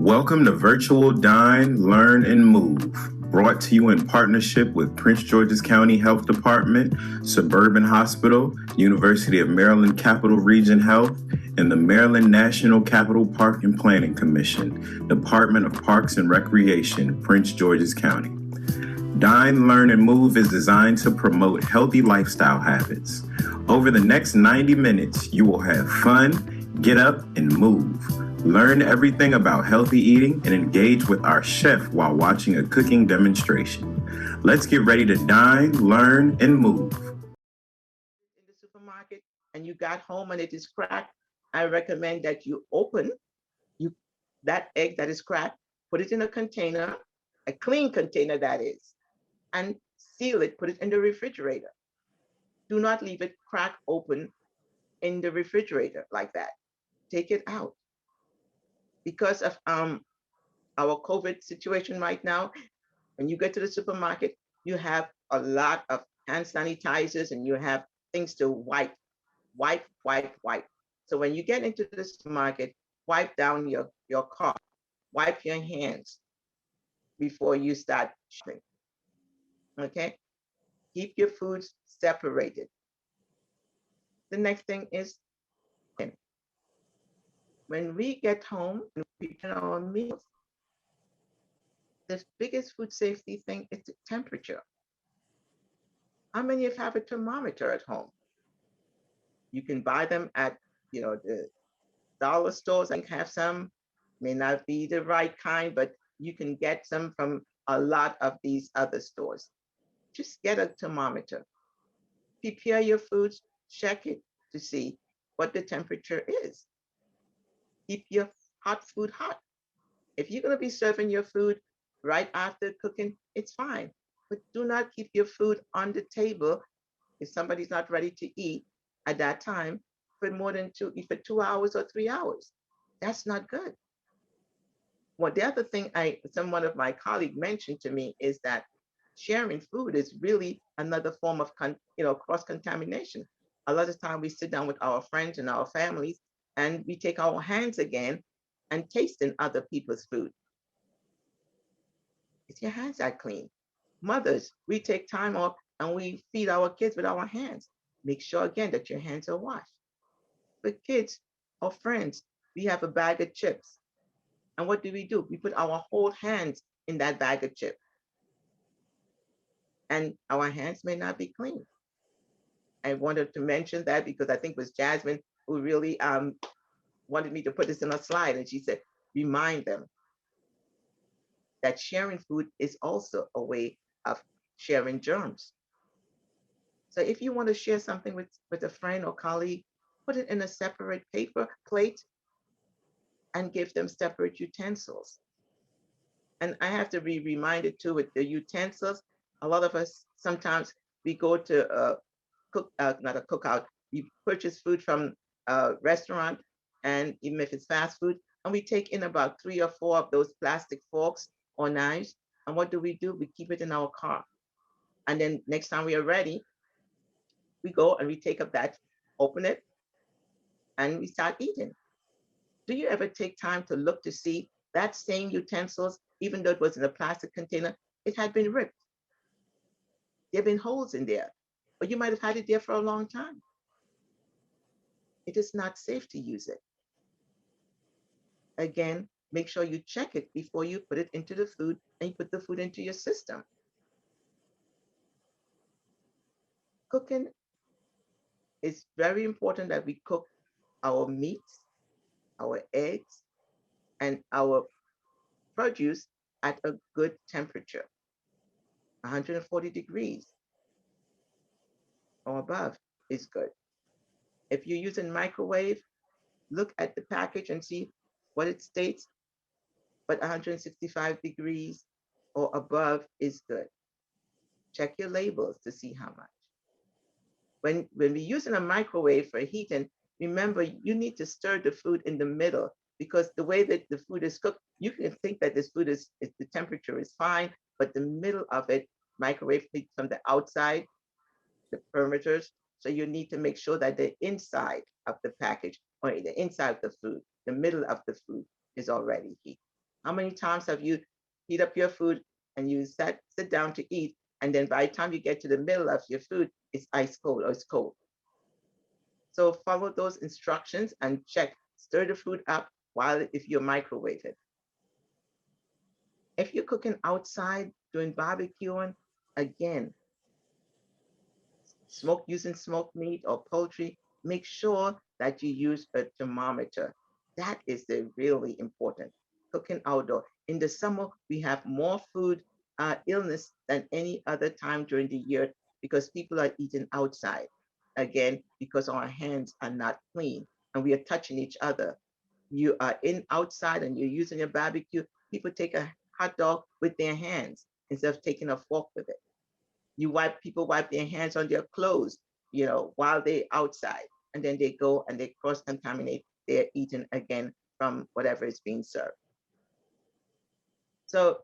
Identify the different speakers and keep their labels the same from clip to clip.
Speaker 1: Welcome to Virtual Dine, Learn, and Move, brought to you in partnership with Prince George's County Health Department, Suburban Hospital, University of Maryland Capital Region Health, and the Maryland National Capital Park and Planning Commission, Department of Parks and Recreation, Prince George's County. Dine, Learn, and Move is designed to promote healthy lifestyle habits. Over the next 90 minutes, you will have fun, get up, and move. Learn everything about healthy eating and engage with our chef while watching a cooking demonstration. Let's get ready to dine, learn, and move.
Speaker 2: In the supermarket and you got home and it is cracked, I recommend that you open that egg that is cracked, put it in a container, a clean container that is, and seal it, put it in the refrigerator. Do not leave it cracked open in the refrigerator like that. Take it out. Because of our COVID situation right now, when you get to the supermarket, you have a lot of hand sanitizers and you have things to wipe. So when you get into the supermarket, wipe down your cart, wipe your hands before you start shopping. Okay? Keep your foods separated. The next thing is when we get home and we prepare our meals, the biggest food safety thing is the temperature. How many of you have a thermometer at home? You can buy them at the dollar stores. I have some, may not be the right kind, but you can get some from a lot of these other stores. Just get a thermometer. Prepare your foods, check it to see what the temperature is. Keep your hot food hot. If you're going to be serving your food right after cooking, it's fine. But do not keep your food on the table if somebody's not ready to eat at that time for more than 2 hours or 3 hours. That's not good. Well, the other thing one of my colleagues mentioned to me is that sharing food is really another form of cross contamination. A lot of time we sit down with our friends and our families and we take our hands again and taste in other people's food. Is your hands that clean? Mothers, we take time off and we feed our kids with our hands. Make sure again that your hands are washed. For kids or friends, we have a bag of chips. And what do? We put our whole hands in that bag of chips. And our hands may not be clean. I wanted to mention that because I think it was Jasmine who really wanted me to put this in a slide. And she said, remind them that sharing food is also a way of sharing germs. So if you want to share something with a friend or colleague, put it in a separate paper plate and give them separate utensils. And I have to be reminded too with the utensils, a lot of us sometimes we go to not a cookout, we purchase food from a restaurant, and even if it's fast food, and we take in about 3 or 4 of those plastic forks or knives. And what do? We keep it in our car. And then next time we are ready, we go and we take up that, open it, and we start eating. Do you ever take time to look to see that same utensils, even though it was in a plastic container, it had been ripped? There have been holes in there, or you might have had it there for a long time. It is not safe to use it. Again, make sure you check it before you put it into the food and you put the food into your system. Cooking is very important that we cook our meats, our eggs, and our produce at a good temperature, 140 degrees or above is good. If you're using microwave, look at the package and see what it states, but 165 degrees or above is good. Check your labels to see how much. When we're using a microwave for heating, remember you need to stir the food in the middle, because the way that the food is cooked, you can think that this food the temperature is fine, but the middle of it, microwave heat from the outside, the perimeters. So you need to make sure that the inside of the package or the inside of the food, the middle of the food is already heat. How many times have you heat up your food and you sit down to eat, and then by the time you get to the middle of your food, it's ice cold or it's cold? So follow those instructions and check, stir the food up while if you microwave it. If you're cooking outside doing barbecuing, again, smoke using smoked meat or poultry, make sure that you use a thermometer. That is the really important. Cooking outdoor. In the summer, we have more food illness than any other time during the year because people are eating outside. Again, because our hands are not clean and we are touching each other. You are in outside and you're using your barbecue. People take a hot dog with their hands instead of taking a fork with it. People wipe their hands on their clothes, while they're outside, and then they go and they cross contaminate. They're eating again from whatever is being served. So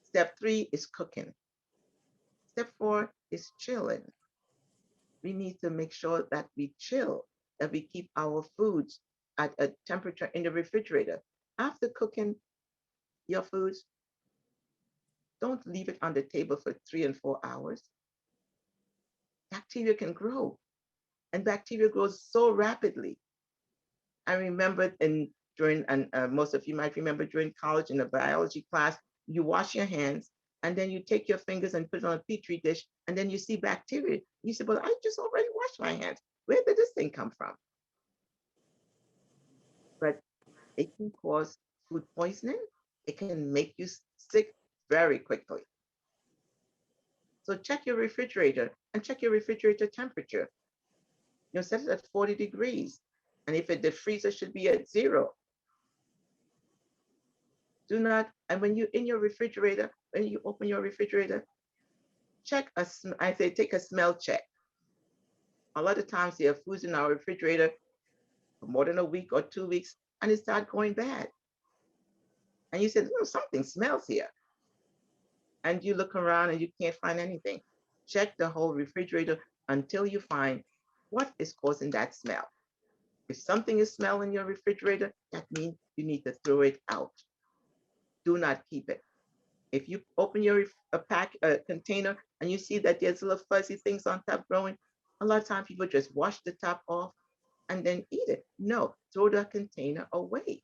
Speaker 2: step 3 is cooking. Step 4 is chilling. We need to make sure that we chill, that we keep our foods at a temperature in the refrigerator. After cooking your foods, don't leave it on the table for 3 and 4 hours. Bacteria can grow, and bacteria grows so rapidly. I remember during, and most of you might remember during college in a biology class, you wash your hands and then you take your fingers and put it on a petri dish, and then you see bacteria. You say, well, I just already washed my hands. Where did this thing come from? But it can cause food poisoning. It can make you sick very quickly. So check your refrigerator and check your refrigerator temperature. Set it at 40 degrees. And if the freezer should be at 0, do not, and when you're in your refrigerator, when you open your refrigerator, I say take a smell check. A lot of times there are foods in our refrigerator for more than a week or 2 weeks, and it starts going bad. And you said, something smells here. And you look around and you can't find anything. Check the whole refrigerator until you find what is causing that smell. If something is smelling in your refrigerator, that means you need to throw it out. Do not keep it. If you open a container and you see that there's little fuzzy things on top growing, a lot of times people just wash the top off and then eat it. No, throw the container away.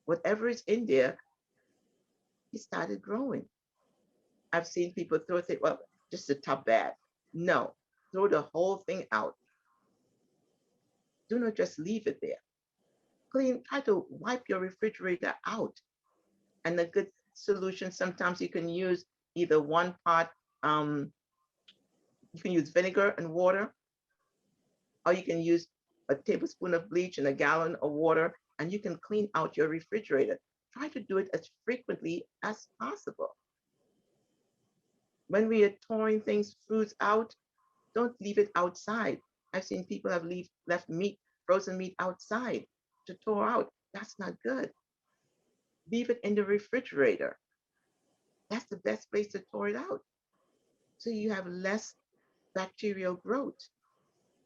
Speaker 2: Whatever is in there, it started growing. I've seen people throw it, well, just the top bad. No, throw the whole thing out. Do not just leave it there. Try to wipe your refrigerator out. And a good solution, sometimes you can use either one pot, you can use vinegar and water, or you can use a tablespoon of bleach and a gallon of water, and you can clean out your refrigerator. Try to do it as frequently as possible. When we are throwing foods out, don't leave it outside. I've seen people have left frozen meat outside to thaw out. That's not good. Leave it in the refrigerator. That's the best place to thaw it out. So you have less bacterial growth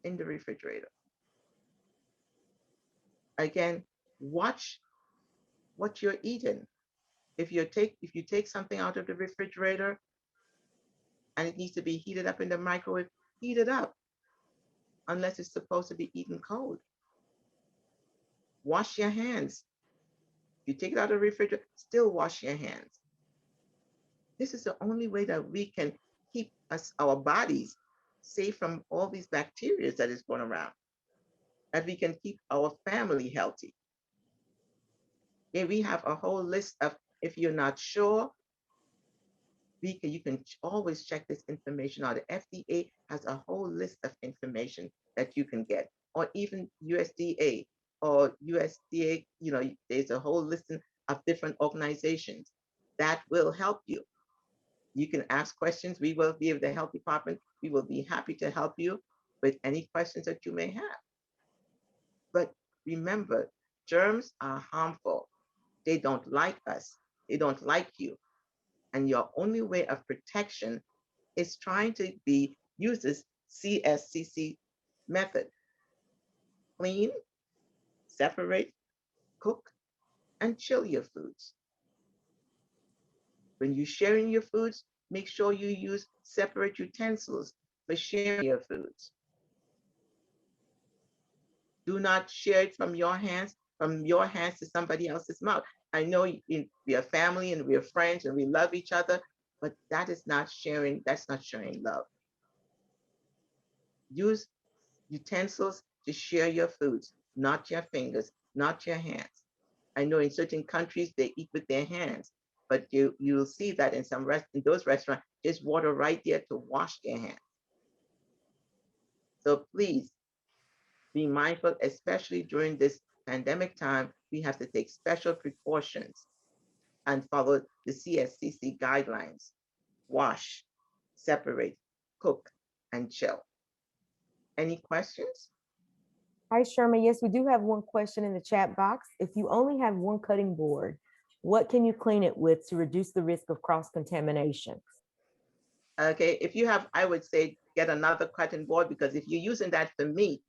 Speaker 2: in the refrigerator. Again, watch what you're eating. If you take something out of the refrigerator and it needs to be heated up in the microwave, heat it up, unless it's supposed to be eaten cold. Wash your hands. If you take it out of the refrigerator, still wash your hands. This is the only way that we can keep our bodies safe from all these bacteria that is going around, that we can keep our family healthy. Yeah, we have a whole list of, if you're not sure, you can always check this information out. The FDA has a whole list of information that you can get, or even USDA or USDA, there's a whole list of different organizations that will help you. You can ask questions. We will be able to help department. We will be happy to help you with any questions that you may have. But remember, germs are harmful. They don't like us. They don't like you. And your only way of protection is trying to use this CSCC method. Clean, separate, cook, and chill your foods. When you're sharing your foods, make sure you use separate utensils for sharing your foods. Do not share it from your hands to somebody else's mouth. I know we are family and we are friends and we love each other, but that is not sharing. That's not sharing love. Use utensils to share your foods, not your fingers, not your hands. I know in certain countries they eat with their hands, but you'll see that in in those restaurants, there's water right there to wash their hands. So please be mindful, especially during this pandemic time. We have to take special precautions and follow the CSCC guidelines. Wash, separate, cook, and chill. Any questions?
Speaker 3: Hi, Sherman. Yes, we do have one question in the chat box. If you only have one cutting board, what can you clean it with to reduce the risk of cross-contamination?
Speaker 2: Okay, if you have, I would say get another cutting board, because if you're using that for meat,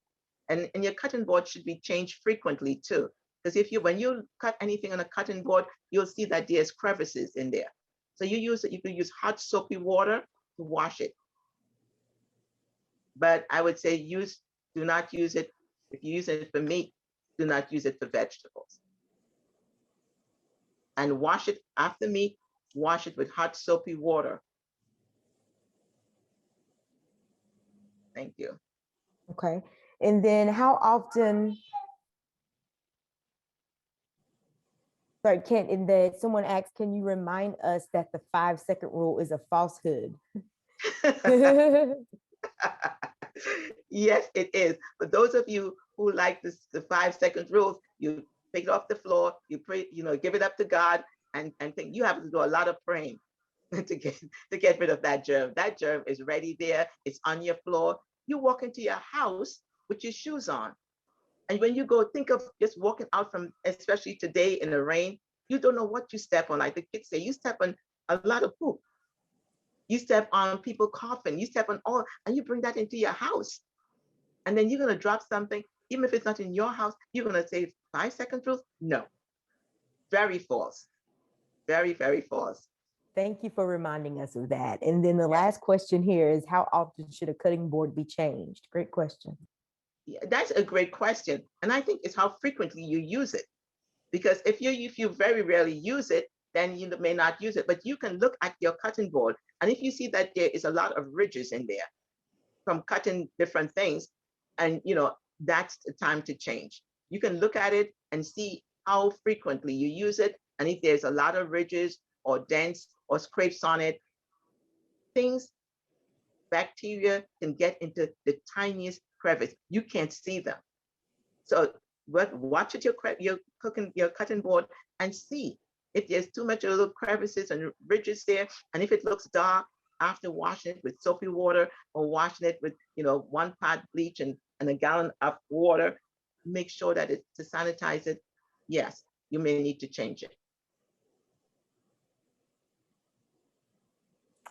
Speaker 2: and your cutting board should be changed frequently too. Because when you cut anything on a cutting board, you'll see that there's crevices in there. So you can use hot soapy water to wash it. But I would say do not use it. If you use it for meat, do not use it for vegetables. And wash it after meat, wash it with hot soapy water. Thank you.
Speaker 3: Okay. And then how often, sorry, someone asked, can you remind us that the 5-second rule is a falsehood?
Speaker 2: Yes, it is. For those of you who like the 5-second rules, you pick it off the floor, you pray, give it up to God, and think you have to do a lot of praying to get rid of that germ. That germ is ready there. It's on your floor. You walk into your house with your shoes on. And when you go, think of just walking out from, especially today in the rain, you don't know what you step on. Like the kids say, you step on a lot of poop. You step on people coughing, you step on all, and you bring that into your house. And then you're going to drop something, even if it's not in your house, you're going to say 5-second rule? No. Very false. Very, very false.
Speaker 3: Thank you for reminding us of that. And then the last question here is, how often should a cutting board be changed? Great question.
Speaker 2: Yeah, that's a great question. And I think it's how frequently you use it. Because if you very rarely use it, then you may not use it. But you can look at your cutting board, and if you see that there is a lot of ridges in there from cutting different things, and that's the time to change. You can look at it and see how frequently you use it, and if there's a lot of ridges or dents or scrapes on it, bacteria can get into the tiniest crevice. You can't see them. So watch at your cutting board and see if there's too much of little crevices and ridges there, and if it looks dark after washing it with soapy water or washing it with 1 pot bleach and a gallon of water, make sure that it's to sanitize it. Yes, you may need to change it.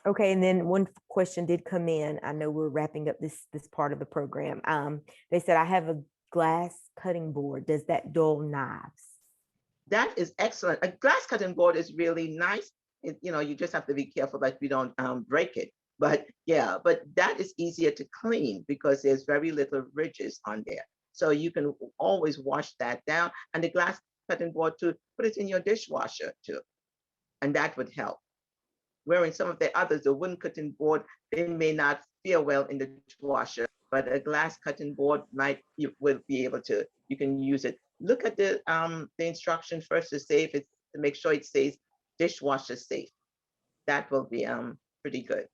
Speaker 3: Okay, and then one question did come in. I know we're wrapping up this part of the program. They said, I have a glass cutting board. Does that dull knives?
Speaker 2: That is excellent. A glass cutting board is really nice. You just have to be careful that you don't break it. But yeah, but that is easier to clean because there's very little ridges on there. So you can always wash that down. And the glass cutting board too, put it in your dishwasher too. And that would help. Wherein some of the others, the wooden cutting board, they may not feel well in the dishwasher, but a glass cutting board you will be able to, you can use it. Look at the instruction first to make sure it says dishwasher safe. That will be pretty good.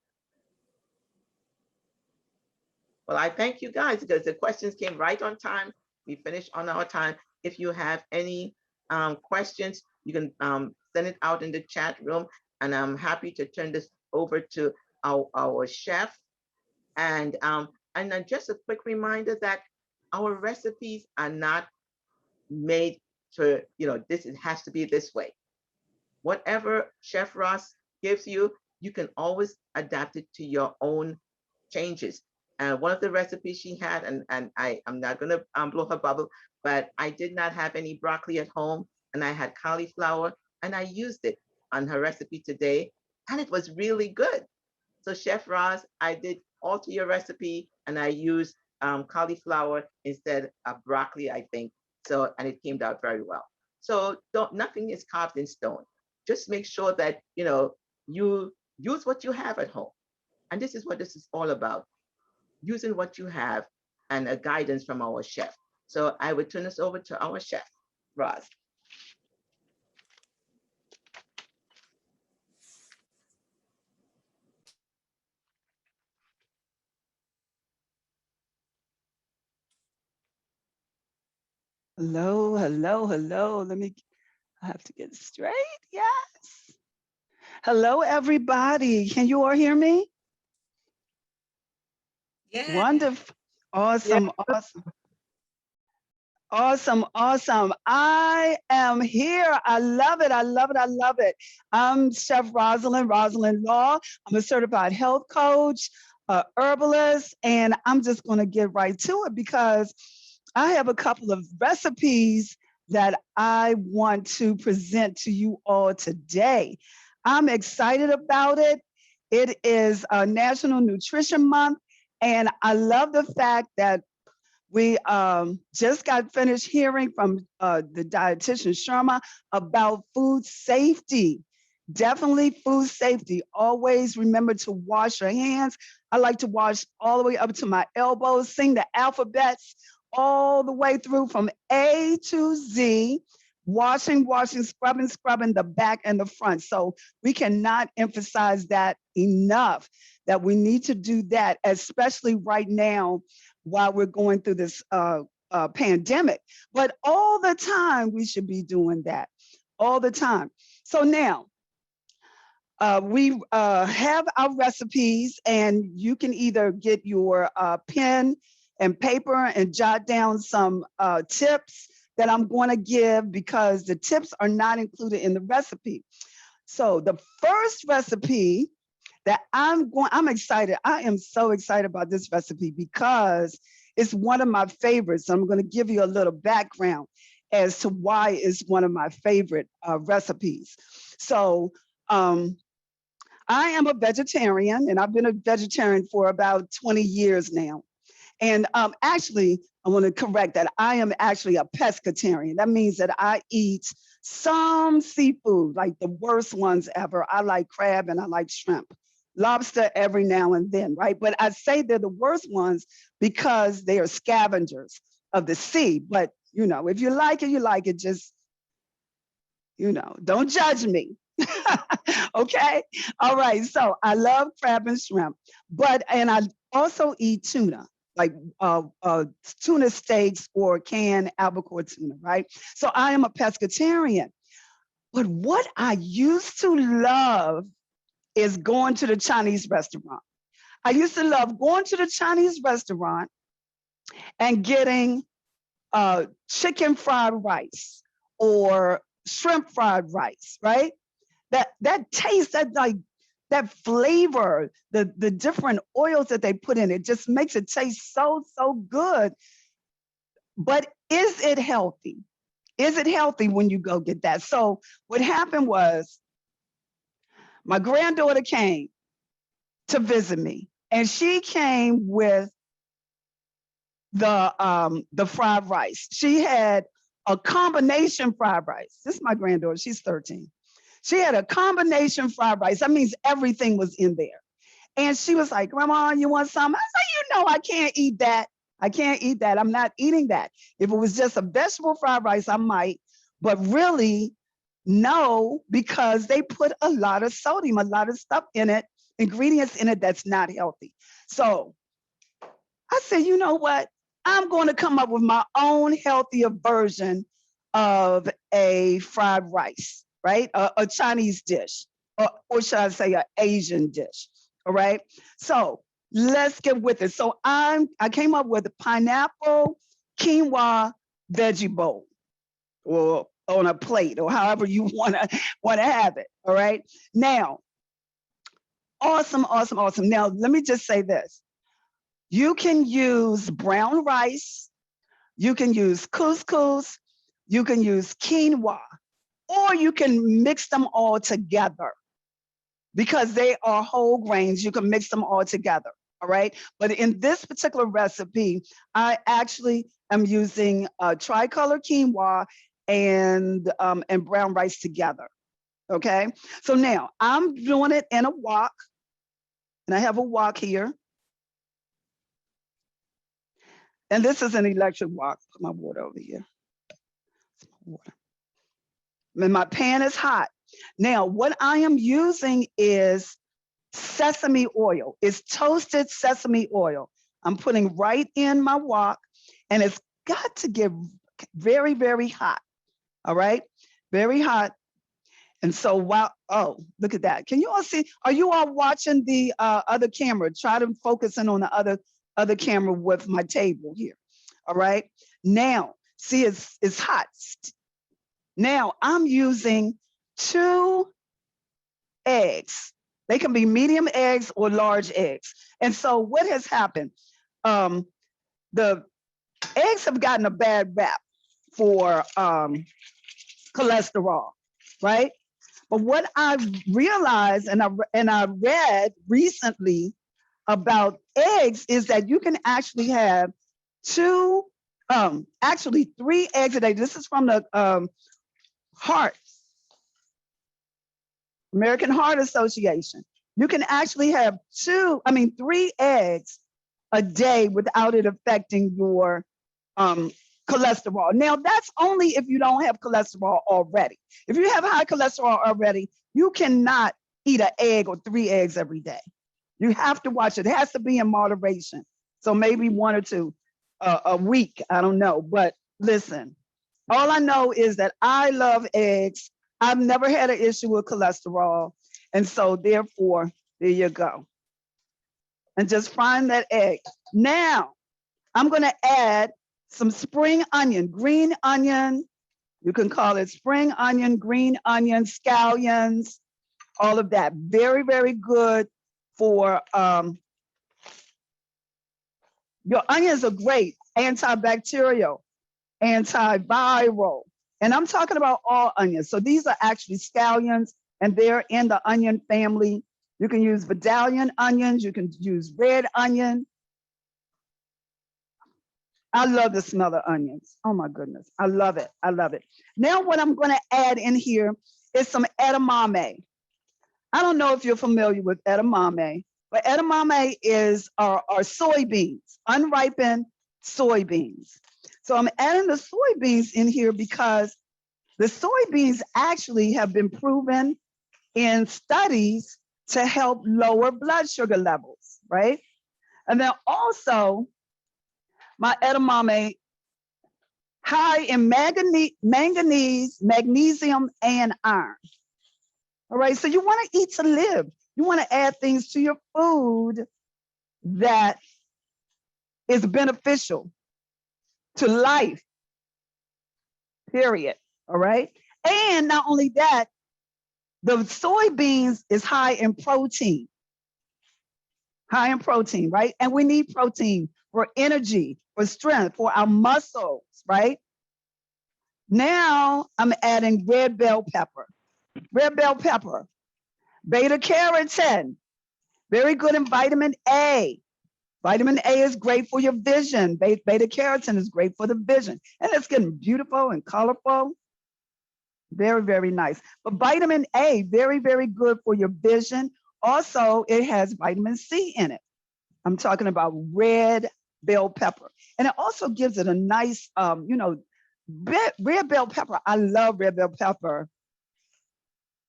Speaker 2: Well, I thank you guys because the questions came right on time. We finished on our time. If you have any questions, you can send it out in the chat room, and I'm happy to turn this over to our chef. And then just a quick reminder that our recipes are not made to, it has to be this way. Whatever Chef Ross gives you, you can always adapt it to your own changes. And one of the recipes she had, and I'm not going to blow her bubble, but I did not have any broccoli at home, and I had cauliflower, and I used it. on her recipe today, and it was really good. So Chef Roz, I did alter your recipe, and I used cauliflower instead of broccoli, I think. So, and it came out very well. So nothing is carved in stone. Just make sure that, you use what you have at home. And this is what this is all about, using what you have and a guidance from our chef. So I would turn this over to our chef, Roz.
Speaker 4: Hello, hello, hello. I have to get straight. Yes. Hello, everybody. Can you all hear me?
Speaker 5: Yeah.
Speaker 4: Wonderful. Awesome, awesome. Awesome, awesome. I am here. I love it. I love it. I love it. I'm Chef Rosalind Law. I'm a certified health coach, herbalist, and I'm just going to get right to it because I have a couple of recipes that I want to present to you all today. I'm excited about it. It is National Nutrition Month, and I love the fact that we just got finished hearing from the dietitian Sharma about food safety. Definitely food safety. Always remember to wash your hands. I like to wash all the way up to my elbows, sing the alphabets all the way through from A to Z, washing, scrubbing the back and the front. So we cannot emphasize that enough, that we need to do that, especially right now while we're going through this pandemic. But all the time, we should be doing that, all the time. So now, we have our recipes, and you can either get your pen and paper and jot down some tips that I'm going to give, because the tips are not included in the recipe. So the first recipe that I'm excited. I am so excited about this recipe because it's one of my favorites. I'm going to give you a little background as to why it's one of my favorite recipes. So I am a vegetarian, and I've been a vegetarian for about 20 years now. And actually, I want to correct that. I am actually a pescatarian. That means that I eat some seafood, like the worst ones ever. I like crab and I like shrimp. Lobster every now and then, right? But I say they're the worst ones because they are scavengers of the sea. But, if you like it, you like it. Just, don't judge me. Okay? All right. So I love crab and shrimp, and I also eat tuna, like tuna steaks or canned albacore tuna, right? So I am a pescatarian. But what I used to love is going to the Chinese restaurant. I used to love going to the Chinese restaurant and getting chicken fried rice or shrimp fried rice, right? That taste, that flavor, the different oils that they put in it just makes it taste so, so good. But is it healthy? Is it healthy when you go get that? So what happened was, my granddaughter came to visit me, and she came with the fried rice. She had a combination fried rice. This is my granddaughter, she's 13. She had a combination fried rice. That means everything was in there. And she was like, Grandma, you want some? I said, I can't eat that. I can't eat that. I'm not eating that. If it was just a vegetable fried rice, I might, but really, no, because they put a lot of sodium, a lot of stuff in it, ingredients in it that's not healthy. So I said, you know what? I'm going to come up with my own healthier version of a fried rice, right? A Chinese dish, or should I say an Asian dish, all right? So let's get with it. So I came up with a pineapple quinoa veggie bowl, or on a plate, or however you want to have it, all right? Now, awesome. Now, let me just say this. You can use brown rice, you can use couscous, you can use quinoa, or you can mix them all together because they are whole grains. You can mix them all together. All right. But in this particular recipe, I actually am using tricolor quinoa and brown rice together. Okay. So now I'm doing it in a wok, and I have a wok here. And this is an electric wok. Put my water over here. Water. And my pan is hot. Now, what I am using is sesame oil. It's toasted sesame oil. I'm putting right in my wok, and it's got to get very, very hot. All right, very hot. And so while, oh, look at that. Can you all see? Are you all watching the other camera? Try to focus in on the other camera with my table here. All right. Now, see, it's hot. Now I'm using 2 eggs. They can be medium eggs or large eggs. And so what has happened? The eggs have gotten a bad rap for cholesterol, right? But what I realized and I read recently about eggs is that you can actually have 3 eggs a day. This is from the American Heart Association. You can actually have 3 eggs a day without it affecting your cholesterol. Now, that's only if you don't have cholesterol already. If you have high cholesterol already, you cannot eat an egg or 3 eggs every day. You have to watch it. It has to be in moderation. So maybe 1 or 2 a week. I don't know. But listen, all I know is that I love eggs. I've never had an issue with cholesterol. And so therefore, there you go. And just frying that egg. Now, I'm going to add some spring onion, green onion. You can call it spring onion, green onion, scallions, all of that. Very, very good for, your onions are great, antibacterial, antiviral. And I'm talking about all onions. So these are actually scallions, and they're in the onion family. You can use Vidalian onions. You can use red onion. I love the smell of onions. Oh my goodness. I love it. I love it. Now what I'm going to add in here is some edamame. I don't know if you're familiar with edamame, but edamame is our soybeans, unripened soybeans. So I'm adding the soybeans in here because the soybeans actually have been proven in studies to help lower blood sugar levels, right? And then also my edamame high in manganese, magnesium, and iron. All right, so you want to eat to live. You want to add things to your food that is beneficial to life, period. All right. And not only that, the soybeans is high in protein. High in protein, right? And we need protein for energy, for strength, for our muscles, right? Now I'm adding red bell pepper. Red bell pepper, beta carotene, very good in vitamin A. Vitamin A is great for your vision. Beta carotene is great for the vision. And it's getting beautiful and colorful. Very, very nice. But vitamin A, very, very good for your vision. Also, it has vitamin C in it. I'm talking about red bell pepper. And it also gives it a nice, red bell pepper. I love red bell pepper.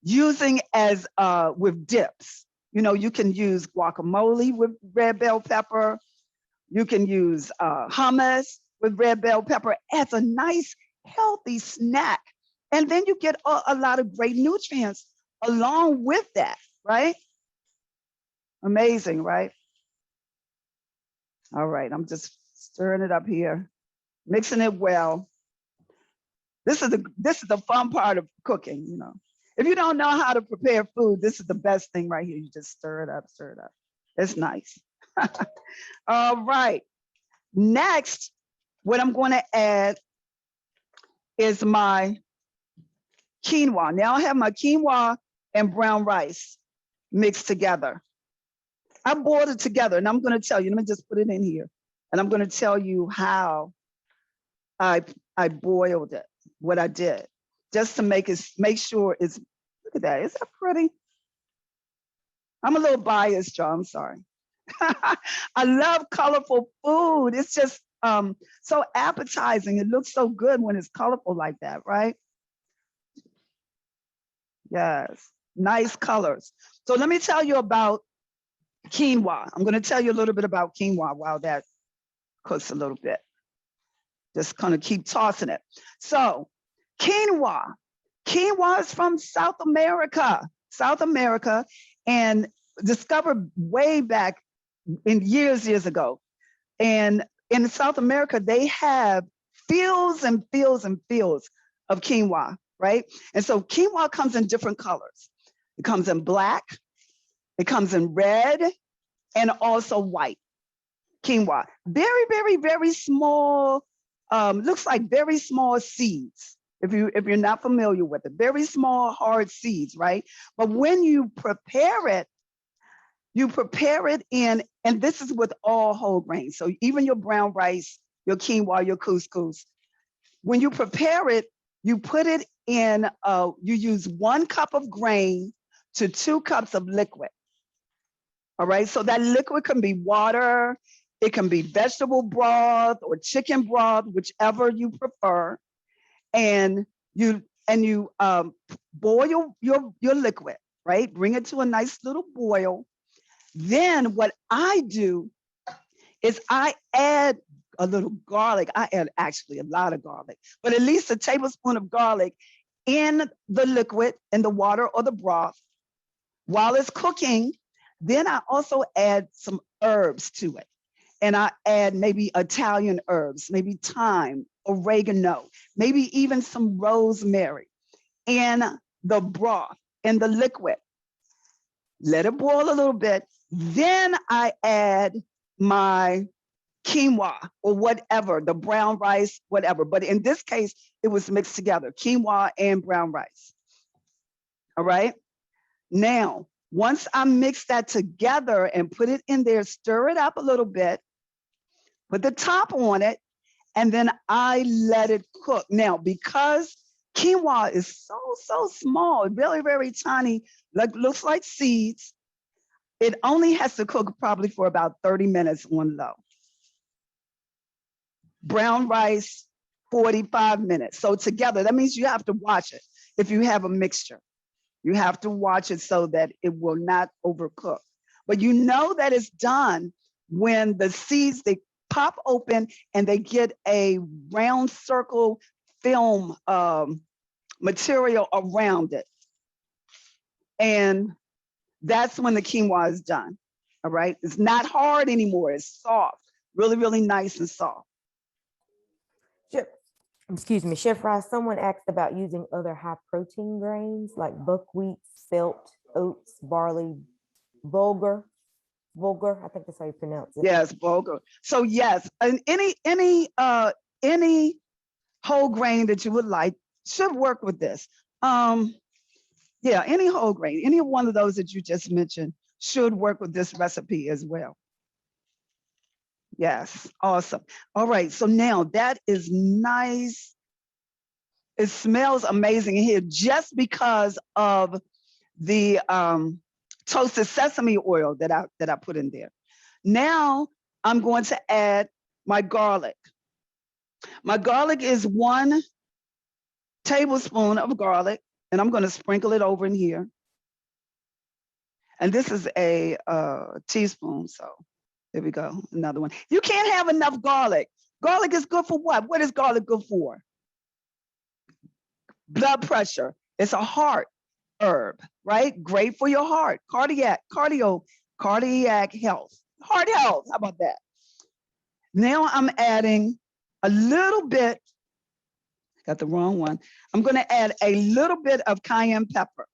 Speaker 4: Using as with dips. You know, you can use guacamole with red bell pepper. You can use hummus with red bell pepper as a nice, healthy snack. And then you get a lot of great nutrients along with that, right? Amazing, right? All right, I'm just stirring it up here, mixing it well. This is the fun part of cooking, you know. If you don't know how to prepare food, this is the best thing right here. You just stir it up, stir it up. It's nice. All right. Next, what I'm going to add is my quinoa. Now I have my quinoa and brown rice mixed together. I boiled it together, and I'm going to tell you, let me just put it in here, and I'm going to tell you how I boiled it, what I did, just to make sure it's, look at that, is that pretty? I'm a little biased, Joe, I'm sorry. I love colorful food. It's just so appetizing. It looks so good when it's colorful like that, right? Yes, nice colors. So let me tell you about quinoa. I'm going to tell you a little bit about quinoa while that cooks a little bit. Just kind of keep tossing it. So quinoa is from South America, and discovered way back in years ago. And in South America, they have fields and fields and fields of quinoa, right? And so quinoa comes in different colors. It comes in black, it comes in red, and also white quinoa. Very, very, very small, looks like very small seeds. If you're not familiar with it, very small, hard seeds, right? But when you prepare it in, and this is with all whole grains. So even your brown rice, your quinoa, your couscous, when you prepare it, you put it in, you use 1 cup of grain to 2 cups of liquid. All right, so that liquid can be water, it can be vegetable broth or chicken broth, whichever you prefer. And you boil your liquid, right? Bring it to a nice little boil. Then what I do is I add a little garlic. I add actually a lot of garlic, but at least a tablespoon of garlic in the liquid, in the water or the broth while it's cooking. Then I also add some herbs to it. And I add maybe Italian herbs, maybe thyme, oregano, maybe even some rosemary in the broth, in the liquid. Let it boil a little bit. Then I add my quinoa or whatever, the brown rice, whatever. But in this case, it was mixed together, quinoa and brown rice. All right. Now, once I mix that together and put it in there, stir it up a little bit, put the top on it, and then I let it cook. Now, because quinoa is so small, very, very tiny, looks like seeds, it only has to cook probably for about 30 minutes on low. Brown rice, 45 minutes. So together, that means you have to watch it. If you have a mixture, you have to watch it so that it will not overcook. But you know that it's done when the seeds, they pop open and they get a round circle film material around it. And that's when the quinoa is done. All right. It's not hard anymore. It's soft, really, really nice and soft.
Speaker 3: Excuse me, Chef Ross, someone asked about using other high protein grains like buckwheat, spelt, oats, barley, bulgur, I think that's how you pronounce it.
Speaker 4: Yes, bulgur. So yes, and any whole grain that you would like should work with this. Yeah, any whole grain, any one of those that you just mentioned should work with this recipe as well. Yes, awesome. All right, so now that is nice. It smells amazing in here just because of the toasted sesame oil that I put in there. Now I'm going to add my garlic. My garlic is 1 tablespoon of garlic, and I'm going to sprinkle it over in here. And this is a teaspoon, so there we go, another one. You can't have enough garlic. Garlic is good for what? What is garlic good for? Blood pressure. It's a heart herb, right? Great for your heart, cardiac health, heart health. How about that? Now I'm adding a little bit, got the wrong one. I'm going to add a little bit of cayenne pepper.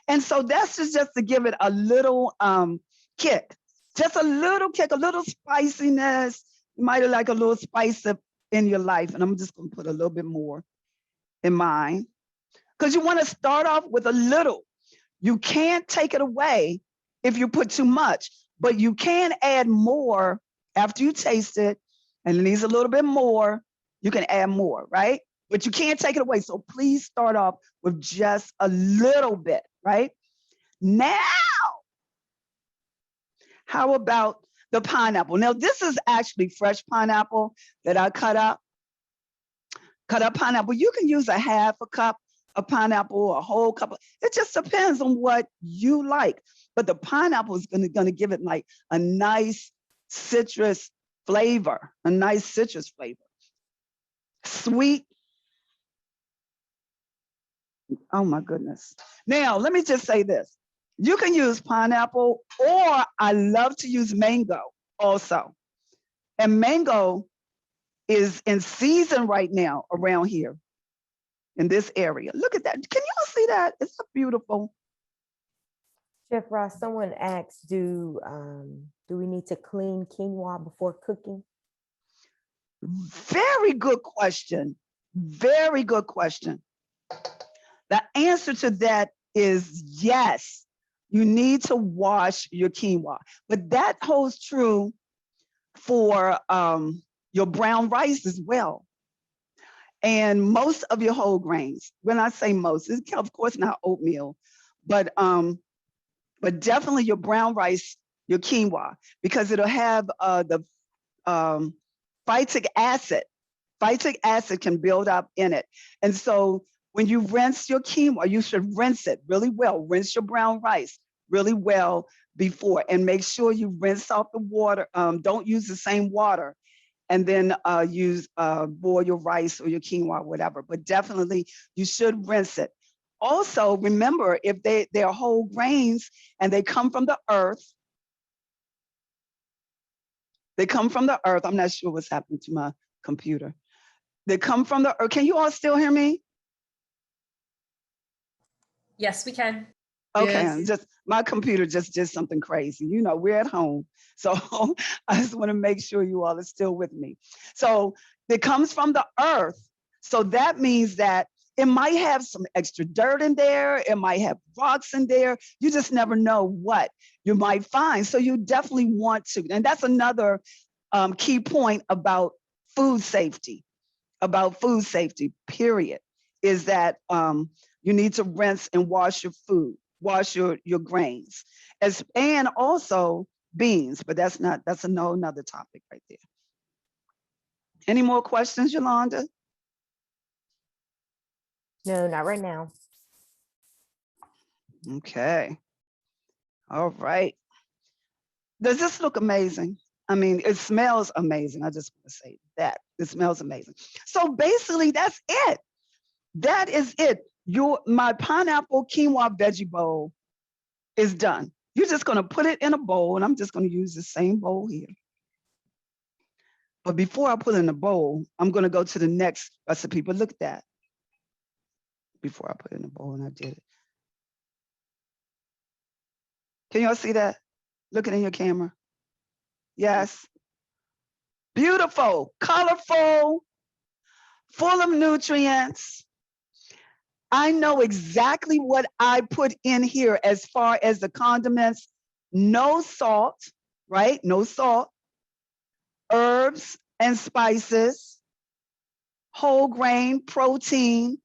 Speaker 4: And so that's just to give it a little kick. Just a little kick, a little spiciness. You might like a little spice in your life. And I'm just going to put a little bit more in mine. because you want to start off with a little. You can't take it away if you put too much, but you can add more after you taste it, and it needs a little bit more. You can add more, right? But you can't take it away. So please start off with just a little bit, right? Now, how about the pineapple? Now, this is actually fresh pineapple that I cut up. Cut up pineapple. You can use a half a cup of pineapple or a whole cup. It just depends on what you like. But the pineapple is going to give it like a nice citrus flavor, a nice citrus flavor. Sweet. Oh my goodness. Now, let me just say this. You can use pineapple, or I love to use mango also. And mango is in season right now around here in this area. Look at that. Can y'all see that? It's so beautiful.
Speaker 3: Chef Ross, someone asked, do we need to clean quinoa before cooking?
Speaker 4: Very good question. Very good question. The answer to that is yes. You need to wash your quinoa, but that holds true for your brown rice as well. And most of your whole grains. When I say most, it's of course not oatmeal, but definitely your brown rice, your quinoa, because it'll have the phytic acid. Phytic acid can build up in it. And so when you rinse your quinoa, you should rinse it really well. Rinse your brown rice really well before, and make sure you rinse off the water. Don't use the same water, and then boil your rice or your quinoa, whatever. But definitely you should rinse it. Also, remember, if they're whole grains and they come from the earth, I'm not sure what's happening to my computer. They come from the earth. Can you all still hear me?
Speaker 5: Yes, we can.
Speaker 4: Okay,
Speaker 2: Yes.
Speaker 4: just my computer just did something crazy. You know, we're at home. So I just want to make sure you all are still with me. So it comes from the earth. So that means that it might have some extra dirt in there. It might have rocks in there. You just never know what you might find. So you definitely want to. And that's another key point about food safety, period, is that you need to rinse and wash your food, wash your grains, and also beans, but that's another topic right there. Any more questions, Yolanda?
Speaker 3: No, not right now.
Speaker 4: Okay. All right. Does this look amazing? I mean, it smells amazing. I just want to say that. It smells amazing. So basically, that's it. That is it. My pineapple quinoa veggie bowl is done. You're just going to put it in a bowl, and I'm just going to use the same bowl here. But before I put it in the bowl, I'm going to go to the next recipe. But look at that. Before I put it in the bowl, and I did it. Can y'all see that? Look it in your camera. Yes. Beautiful, colorful, full of nutrients. I know exactly what I put in here as far as the condiments. No salt, right? No salt. Herbs and spices. Whole grain protein,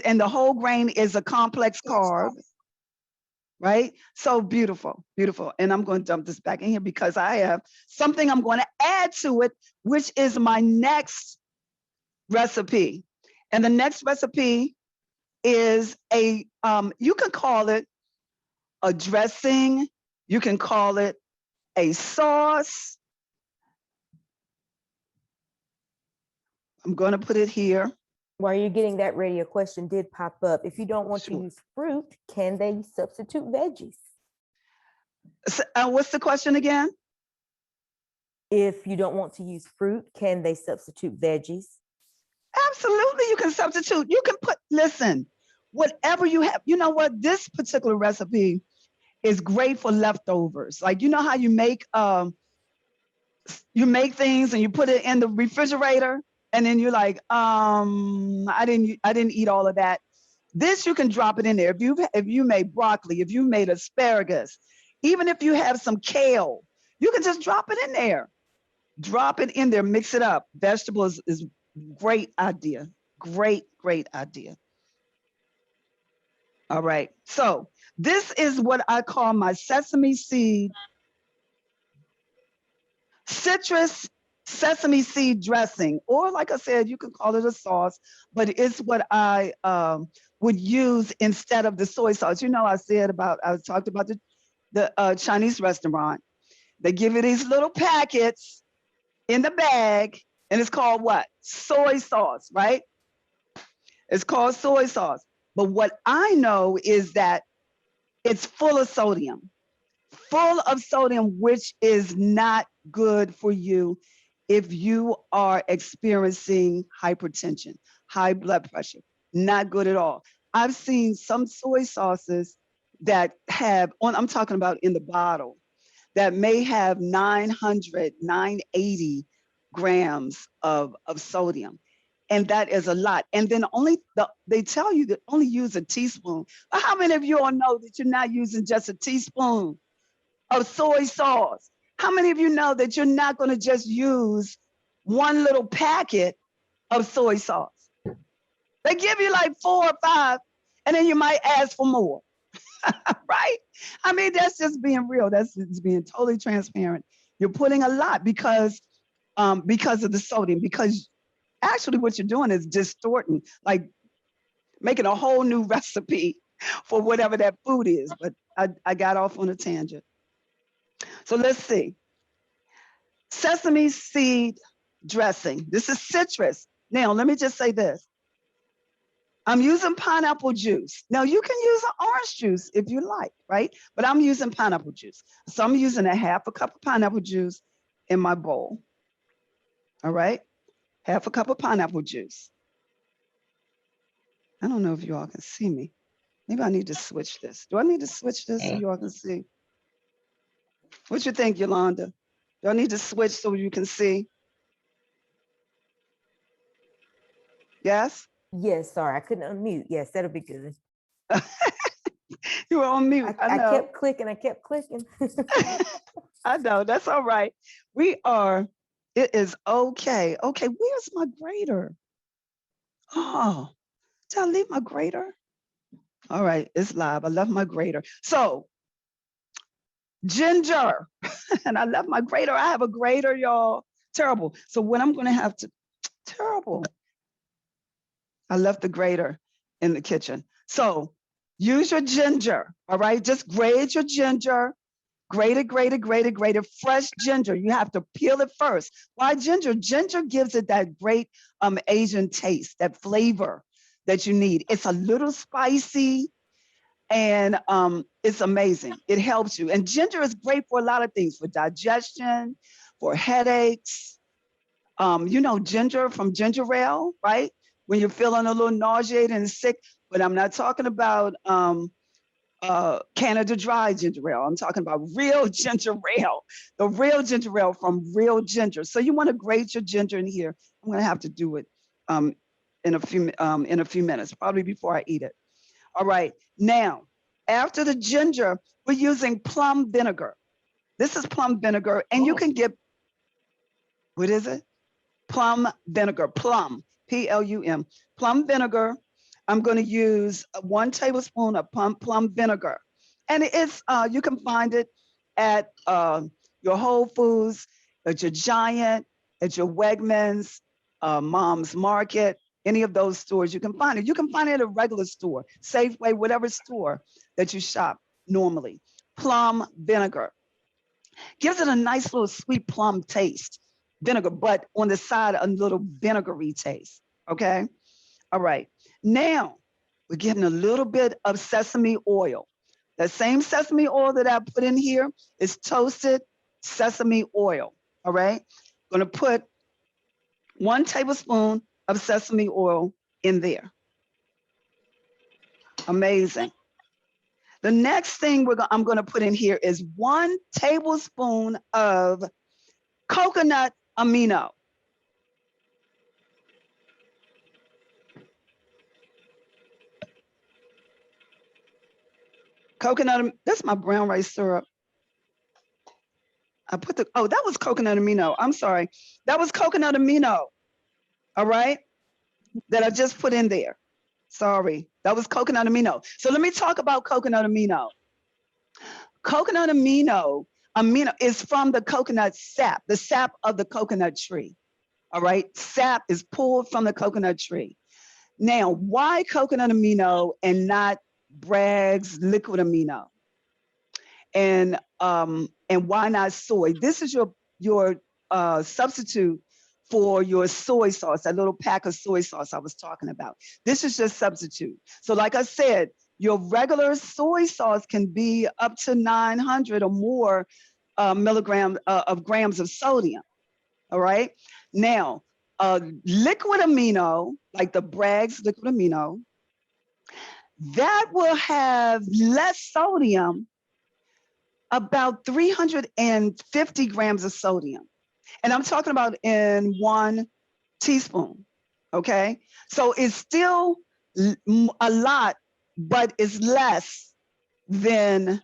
Speaker 4: and the whole grain is a complex carb, right? So beautiful, beautiful. And I'm going to dump this back in here because I have something I'm going to add to it, which is my next recipe. And the next recipe is you can call it a dressing, you can call it a sauce. I'm going to put it here.
Speaker 3: While you're getting that ready, a question did pop up. If you don't want to use fruit, can they substitute veggies?
Speaker 4: So, what's the question again?
Speaker 3: If you don't want to use fruit, can they substitute veggies?
Speaker 4: Absolutely, you can substitute. You can listen, whatever you have. You know what? This particular recipe is great for leftovers. Like, you know how you make things and you put it in the refrigerator, and then you're like, I didn't eat all of that. This you can drop it in there. If you made broccoli, if you made asparagus, even if you have some kale, you can just drop it in there. Drop it in there, mix it up. Vegetables is great idea. Great idea. All right. So this is what I call my sesame seed, citrus sesame seed dressing, or like I said, you can call it a sauce, but it's what I would use instead of the soy sauce. You know, I talked about the Chinese restaurant. They give you these little packets in the bag, and it's called what? Soy sauce, right? It's called soy sauce. But what I know is that it's full of sodium, which is not good for you if you are experiencing hypertension, high blood pressure. Not good at all. I've seen some soy sauces that I'm talking about in the bottle, that may have 980 grams of sodium. And that is a lot. And then they tell you to only use a teaspoon. But how many of you all know that you're not using just a teaspoon of soy sauce? How many of you know that you're not going to just use one little packet of soy sauce? They give you like 4 or 5, and then you might ask for more, right? I mean, that's just being real. That's just being totally transparent. You're putting a lot because of the sodium, because actually what you're doing is distorting, like making a whole new recipe for whatever that food is. But I got off on a tangent. So let's see. Sesame seed dressing. This is citrus. Now, let me just say this. I'm using pineapple juice. Now, you can use an orange juice if you like, right? But I'm using pineapple juice. So I'm using a half a cup of pineapple juice in my bowl. All right? Half a cup of pineapple juice. I don't know if you all can see me. Maybe I need to switch this. Do I need to switch this so you all can see? What you think, Yolanda? Do I need to switch so you can see? Yes?
Speaker 3: Yes, sorry, I couldn't unmute. Yes, that'll be good.
Speaker 4: You were on mute. I know.
Speaker 3: I kept clicking.
Speaker 4: I know, that's all right. It is okay. Okay, where's my grater? Oh, did I leave my grater? All right, it's live. I left my grater. So, ginger, and I left my grater. I have a grater, y'all. Terrible. So what I'm gonna have to, terrible. I left the grater in the kitchen. So use your ginger, all right? Just grate your ginger. Grate it. Fresh ginger. You have to peel it first. Why ginger? Ginger gives it that great Asian taste, that flavor that you need. It's a little spicy, and it's amazing. It helps you. And ginger is great for a lot of things, for digestion, for headaches. You know, ginger from ginger ale, right? When you're feeling a little nauseated and sick. But I'm not talking about Canada Dry ginger ale. I'm talking about real ginger ale, the real ginger ale from real ginger. So you want to grate your ginger in here. I'm going to have to do it in a few minutes, probably before I eat it. All right. Now, after the ginger, we're using plum vinegar. This is plum vinegar, and you can get, what is it? Plum vinegar, plum, P-L-U-M, plum vinegar. I'm going to use 1 tablespoon of plum vinegar. And it's you can find it at your Whole Foods, at your Giant, at your Wegmans, Mom's Market, any of those stores. You can find it. You can find it at a regular store, Safeway, whatever store that you shop normally. Plum vinegar. Gives it a nice little sweet plum taste. Vinegar, but on the side, a little vinegary taste, okay? All right, now we're getting a little bit of sesame oil. That same sesame oil that I put in here is toasted sesame oil, all right? I'm gonna put 1 tablespoon of sesame oil in there. Amazing. The next thing I'm gonna put in here is 1 tablespoon of coconut amino. Coconut, that's my brown rice syrup. I put that was coconut amino. I'm sorry. That was coconut amino. All right. That I just put in there. Sorry. That was coconut amino. So let me talk about coconut amino. Coconut amino is from the coconut sap, the sap of the coconut tree. All right. Sap is pulled from the coconut tree. Now, why coconut amino and not Bragg's liquid amino? And why not soy? This is your substitute for your soy sauce, that little pack of soy sauce I was talking about. This is just substitute. So like I said, your regular soy sauce can be up to 900 or more milligrams of grams of sodium. All right. Now, liquid amino, like the Bragg's liquid amino, that will have less sodium, about 350 grams of sodium. And I'm talking about in 1 teaspoon, okay? So it's still a lot, but it's less than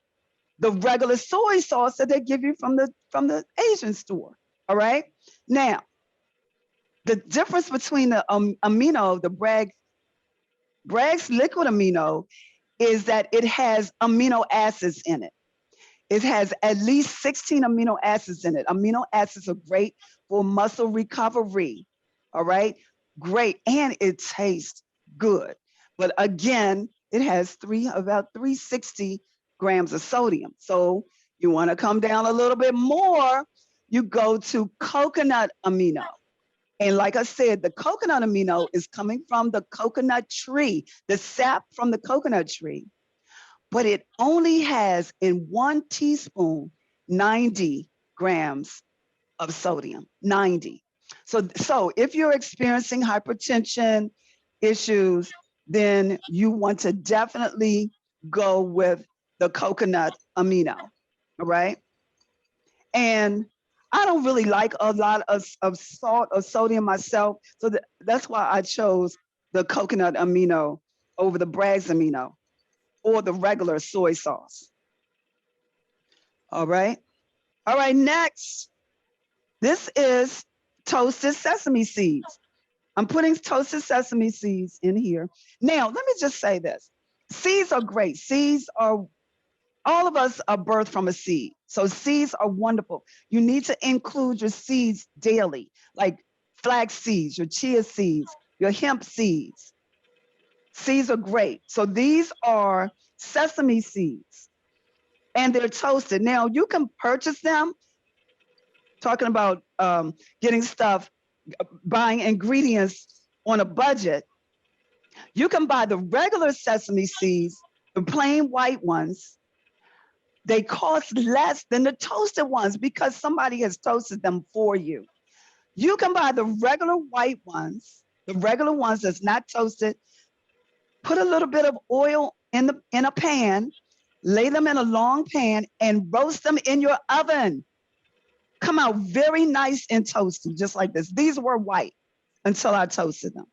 Speaker 4: the regular soy sauce that they give you from the Asian store, all right? Now, the difference between the amino, the Bragg's liquid amino, is that it has amino acids in it. It has at least 16 amino acids in it. Amino acids are great for muscle recovery. All right, great, and it tastes good. But again, it has about 360 grams of sodium. So you want to come down a little bit more, you go to coconut amino. And like I said, the coconut amino is coming from the coconut tree, the sap from the coconut tree. But it only has in 1 teaspoon 90 grams of sodium, 90. So if you're experiencing hypertension issues, then you want to definitely go with the coconut amino, all right? And I don't really like a lot of salt or sodium myself, so that's why I chose the coconut amino over the Bragg's amino or the regular soy sauce. All right. All right, next. This is toasted sesame seeds. I'm putting toasted sesame seeds in here. Now, let me just say this. Seeds are great. Seeds are, all of us are birthed from a seed. So seeds are wonderful. You need to include your seeds daily, like flax seeds, your chia seeds, your hemp seeds. Seeds are great. So these are sesame seeds and they're toasted. Now you can purchase them, talking about getting stuff, buying ingredients on a budget. You can buy the regular sesame seeds, the plain white ones. They cost less than the toasted ones because somebody has toasted them for you. You can buy the regular white ones, the regular ones that's not toasted. Put a little bit of oil in a pan, lay them in a long pan and roast them in your oven. Come out very nice and toasty, just like this. These were white until I toasted them.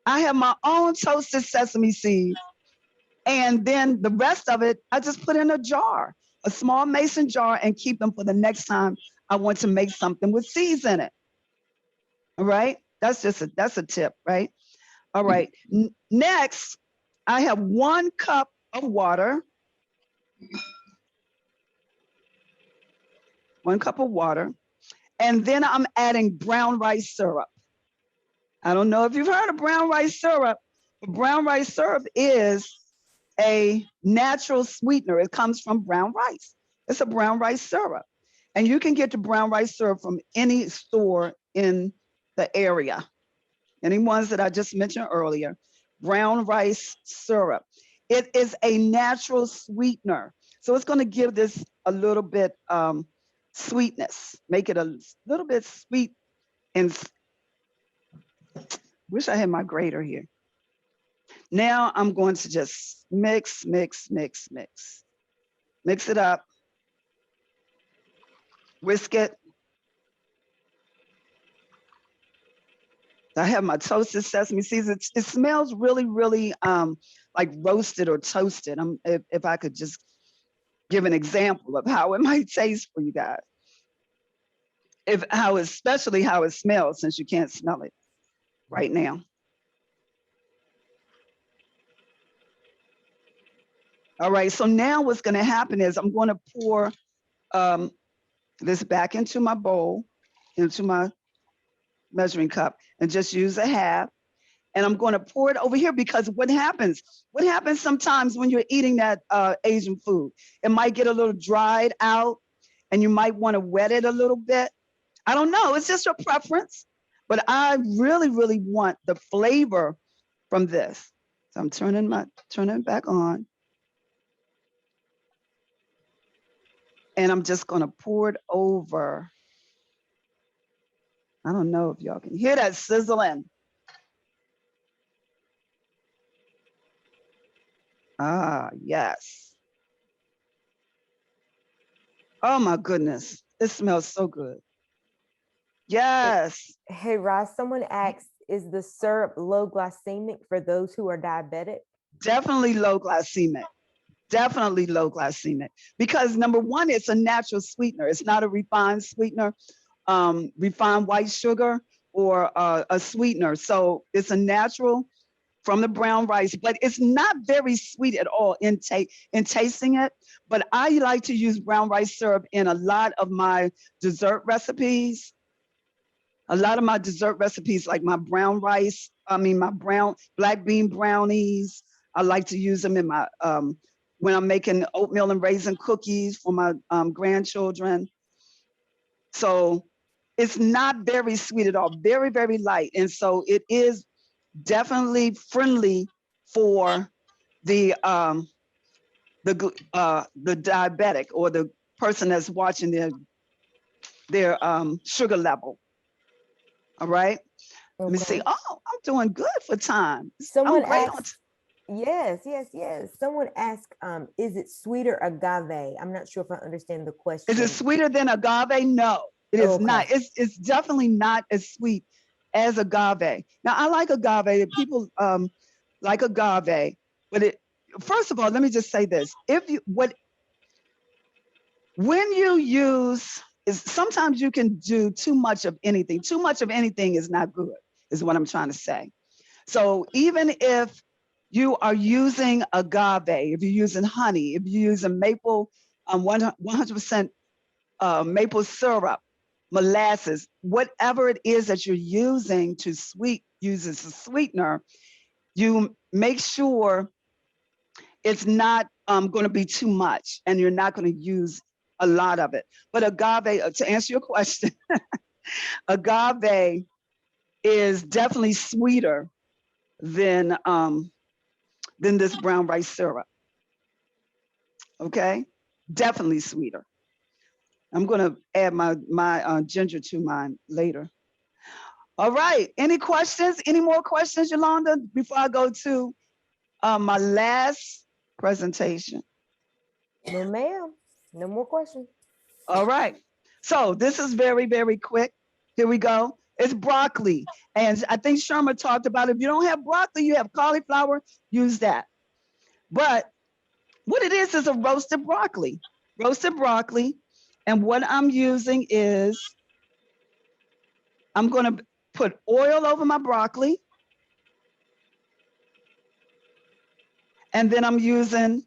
Speaker 4: I have my own toasted sesame seeds, and then the rest of it, I just put in a jar, a small mason jar, and keep them for the next time I want to make something with seeds in it. All right, that's a tip, right? All right, next, I have 1 cup of water. 1 cup of water. And then I'm adding brown rice syrup. I don't know if you've heard of brown rice syrup, but brown rice syrup is a natural sweetener. It comes from brown rice. It's a brown rice syrup. And you can get the brown rice syrup from any store in the area. Any ones that I just mentioned earlier, brown rice syrup. It is a natural sweetener. So it's going to give this a little bit sweetness, make it a little bit sweet. And wish I had my grater here. Now I'm going to just mix it up, whisk it. I have my toasted sesame seeds. It smells really, really like roasted or toasted. If I could just give an example of how it might taste for you guys. Especially how it smells, since you can't smell it right now. All right, so now what's gonna happen is I'm gonna pour this back into my bowl, into my measuring cup, and just use a half. And I'm gonna pour it over here, because what happens sometimes when you're eating that Asian food, it might get a little dried out and you might wanna wet it a little bit. I don't know, it's just your preference, but I really, really want the flavor from this. So I'm turning it back on. And I'm just gonna pour it over. I don't know if y'all can hear that sizzling. Ah, yes. Oh my goodness, it smells so good. Yes.
Speaker 3: Hey, Ross, someone asked, is the syrup low glycemic for those who are diabetic?
Speaker 4: Definitely low glycemic. Definitely low glycemic. Because number one, it's a natural sweetener. It's not a refined sweetener, refined white sugar, or a sweetener. So it's a natural from the brown rice, but it's not very sweet at all in tasting it. But I like to use brown rice syrup in a lot of my dessert recipes. A lot of my dessert recipes, like my brown rice, my black bean brownies, I like to use them in my, when I'm making oatmeal and raisin cookies for my grandchildren. So it's not very sweet at all, very, very light. And so it is definitely friendly for the diabetic, or the person that's watching their sugar level. All right. Okay. Let me see. Oh, I'm doing good for time.
Speaker 3: Someone asked, yes. Someone asked, is it sweeter agave? I'm not sure if I understand the question.
Speaker 4: Is it sweeter than agave? No, it is not. It's definitely not as sweet as agave. Now, I like agave. People like agave, but first of all, let me just say this. When you use, sometimes you can do too much of anything. Too much of anything is not good, is what I'm trying to say. So even if you are using agave, if you're using honey, if you're using maple, 100% maple syrup, molasses, whatever it is that you're using to use as a sweetener, you make sure it's not going to be too much, and you're not going to use a lot of it. But agave, to answer your question, agave is definitely sweeter than this brown rice syrup. Okay, definitely sweeter. I'm going to add my ginger to mine later. All right, any questions? Any more questions, Yolanda, before I go to my last presentation?
Speaker 3: No, ma'am. No more questions.
Speaker 4: All right. So this is very, very quick. Here we go. It's broccoli. And I think Sherma talked about, if you don't have broccoli, you have cauliflower, use that. But what it is a roasted broccoli. Roasted broccoli. And what I'm using is, I'm going to put oil over my broccoli. And then I'm using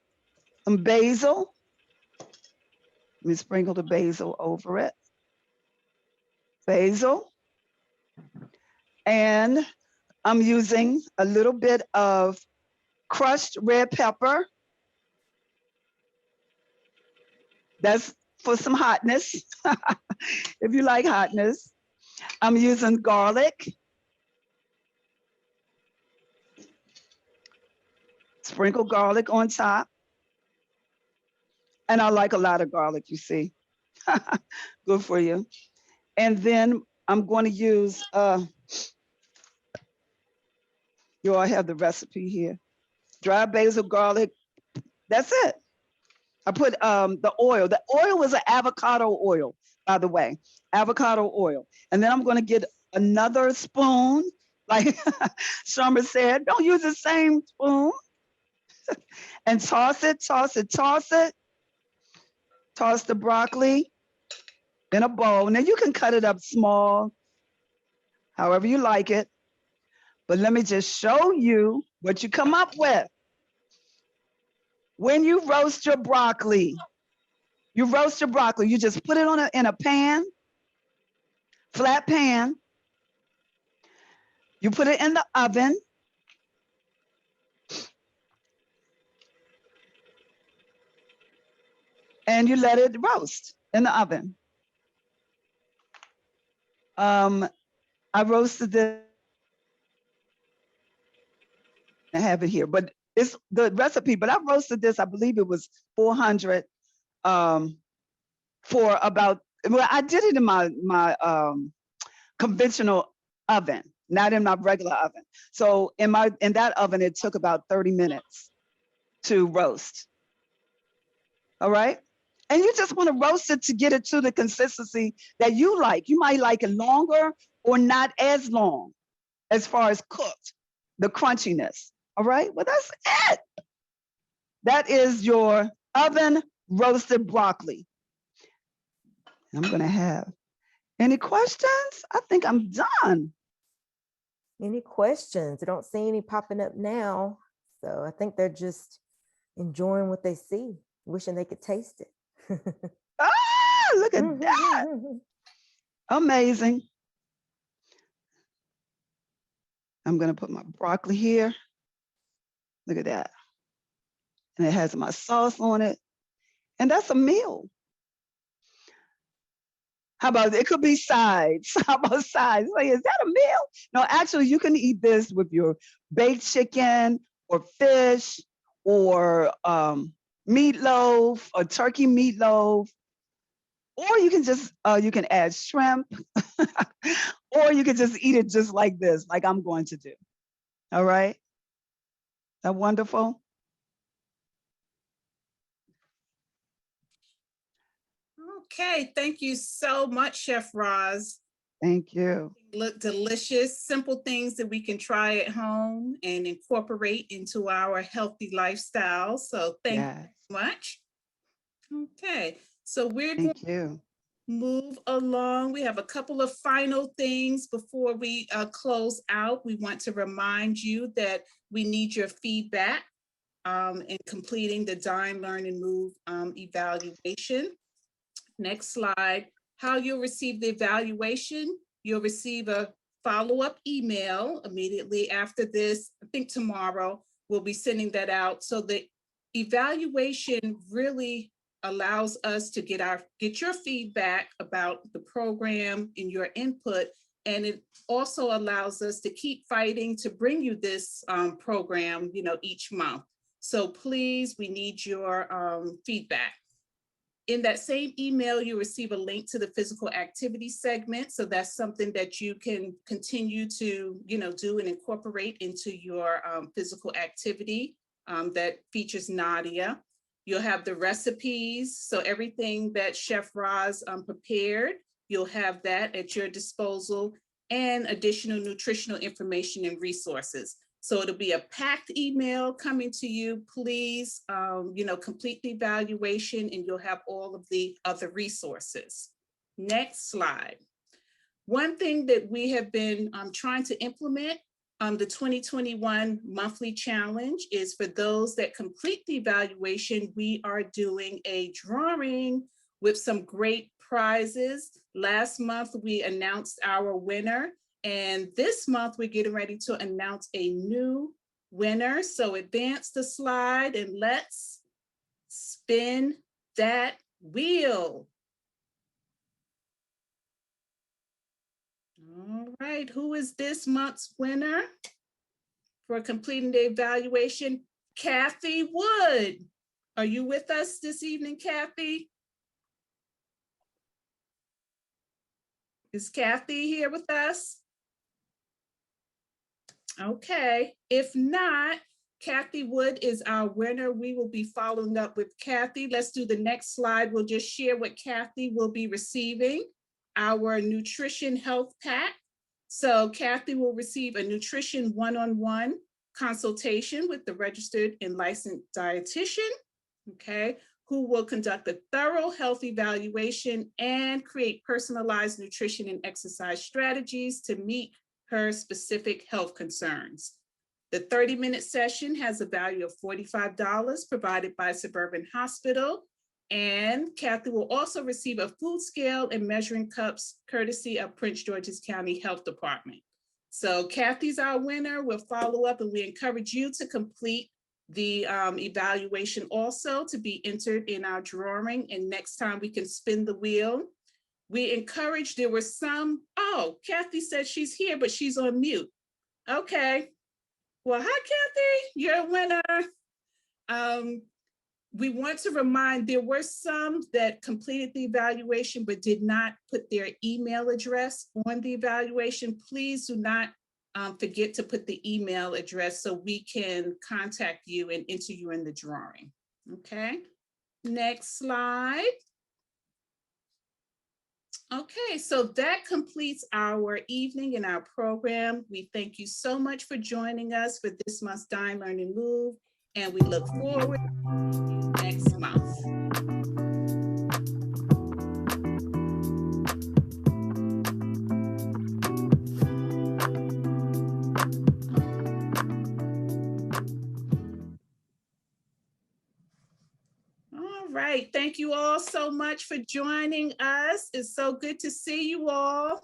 Speaker 4: some basil. Let me sprinkle the basil over it. Basil. And I'm using a little bit of crushed red pepper. That's for some hotness, if you like hotness. I'm using garlic. Sprinkle garlic on top. And I like a lot of garlic, you see. Good for you. And then I'm going to use, you all have the recipe here. Dry basil, garlic, that's it. I put the oil. The oil is an avocado oil, by the way, avocado oil. And then I'm going to get another spoon, like Summer said, don't use the same spoon. And toss it, toss it, toss it. Toss the broccoli in a bowl. Now you can cut it up small, however you like it. But let me just show you what you come up with. When you roast your broccoli, you just put it in a pan, flat pan. You put it in the oven. And you let it roast in the oven. I roasted this. I have it here, but it's the recipe. But I roasted this. I believe it was 400 for about. Well, I did it in my conventional oven, not in my regular oven. So in that oven, it took about 30 minutes to roast. All right. And you just want to roast it to get it to the consistency that you like. You might like it longer or not as long as far as cooked, the crunchiness. All right. Well, that's it. That is your oven roasted broccoli. I'm going to have any questions? I think I'm done.
Speaker 3: Any questions? I don't see any popping up now. So I think they're just enjoying what they see, wishing they could taste it.
Speaker 4: Ah, look at that. Amazing. I'm going to put my broccoli here. Look at that. And it has my sauce on it. And that's a meal. How about it could be sides? How about sides? Like, is that a meal? No, actually, you can eat this with your baked chicken or fish or meatloaf or turkey meatloaf. Or you can just you can add shrimp, or you can just eat it just like this, like I'm going to do. All right. Is that wonderful?
Speaker 6: Okay, thank you so much, Chef Roz.
Speaker 4: Thank you.
Speaker 6: Look delicious, simple things that we can try at home and incorporate into our healthy lifestyle. So thank you so much. Okay, so we're going to move along. We have a couple of final things before we close out. We want to remind you that we need your feedback in completing the Dine, Learn, and Move evaluation. Next slide. How you'll receive the evaluation. You'll receive a follow-up email immediately after this. I think tomorrow we'll be sending that out. So the evaluation really allows us to get your feedback about the program and your input. And it also allows us to keep fighting to bring you this program, each month. So please, we need your feedback. In that same email, you receive a link to the physical activity segment. So that's something that you can continue to, do and incorporate into your physical activity that features Nadia. You'll have the recipes. So everything that Chef Roz prepared, you'll have that at your disposal, and additional nutritional information and resources. So it'll be a packed email coming to you. Please, complete the evaluation and you'll have all of the other resources. Next slide. One thing that we have been trying to implement, the 2021 monthly challenge, is for those that complete the evaluation, we are doing a drawing with some great prizes. Last month, we announced our winner. And this month, we're getting ready to announce a new winner. So advance the slide and let's spin that wheel. All right, who is this month's winner for completing the evaluation? Kathy Wood. Are you with us this evening, Kathy? Is Kathy here with us? Okay, if not, Kathy Wood is our winner. We will be following up with Kathy. Let's do the next slide. We'll just share what Kathy will be receiving, our nutrition health pack. So Kathy will receive a nutrition one-on-one consultation with the registered and licensed dietitian, okay, who will conduct a thorough health evaluation and create personalized nutrition and exercise strategies to meet her specific health concerns. The 30-minute session has a value of $45 provided by Suburban Hospital. And Kathy will also receive a food scale and measuring cups courtesy of Prince George's County Health Department. So Kathy's our winner. We'll follow up, and we encourage you to complete the evaluation also to be entered in our drawing. And next time we can spin the wheel. We encourage, there were some, oh, Kathy said she's here, but she's on mute. Okay. Well, hi, Kathy, you're a winner. We want to remind, there were some that completed the evaluation but did not put their email address on the evaluation. Please do not forget to put the email address so we can contact you and enter you in the drawing. Okay, next slide. Okay, so that completes our evening and our program. We thank you so much for joining us for this month's Dine, Learn, and Move, and we look forward to next month. All right, thank you all so much for joining us. It's so good to see you all.